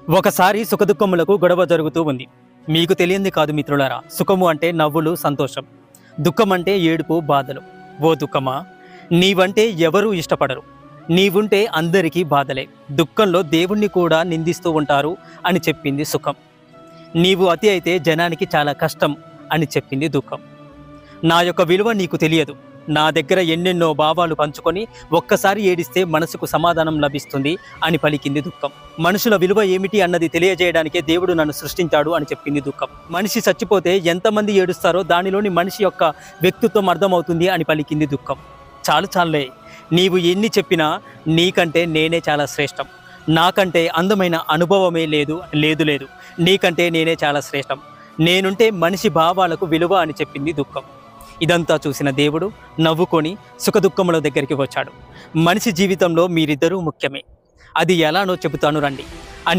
ఒకసారి సుఖదుఖములకు గొడవ జరుగుతూ ఉంది. మీకు తెలియంది కాదు మిత్రులారా, సుఖము అంటే నవ్వులు, సంతోషం. దుఃఖం అంటే ఏడుపు, బాధలు. ఓ దుఃఖమా, నీవంటే ఎవరూ ఇష్టపడరు. నీవుంటే అందరికీ బాధలే. దుఃఖంలో దేవుణ్ణి కూడా నిందిస్తూ ఉంటారు అని చెప్పింది సుఖం. నీవు అతి అయితే జనానికి చాలా కష్టం అని చెప్పింది దుఃఖం. నా యొక్క విలువ నీకు తెలియదు. నా దగ్గర ఎన్నెన్నో భావాలు పంచుకొని ఒక్కసారి ఏడిస్తే మనసుకు సమాధానం లభిస్తుంది అని పలికింది దుఃఖం. మనుషుల విలువ ఏమిటి అన్నది తెలియజేయడానికే దేవుడు నన్ను సృష్టించాడు అని చెప్పింది దుఃఖం. మనిషి చచ్చిపోతే ఎంతమంది ఏడుస్తారో దానిలోని మనిషి యొక్క వ్యక్తిత్వం అర్థమవుతుంది అని పలికింది దుఃఖం. చాలులే, నీవు ఎన్ని చెప్పినా నీకంటే నేనే చాలా శ్రేష్టం. నాకంటే అందమైన అనుభవమే లేదు. నీకంటే నేనే చాలా శ్రేష్టం. నేనుంటే మనిషి భావాలకు విలువ అని చెప్పింది దుఃఖం. ఇదంతా చూసిన దేవుడు నవ్వుకొని సుఖదుఖముల దగ్గరికి వచ్చాడు. మనిషి జీవితంలో మీరిద్దరూ ముఖ్యమే, అది ఎలానో చెబుతాను రండి అని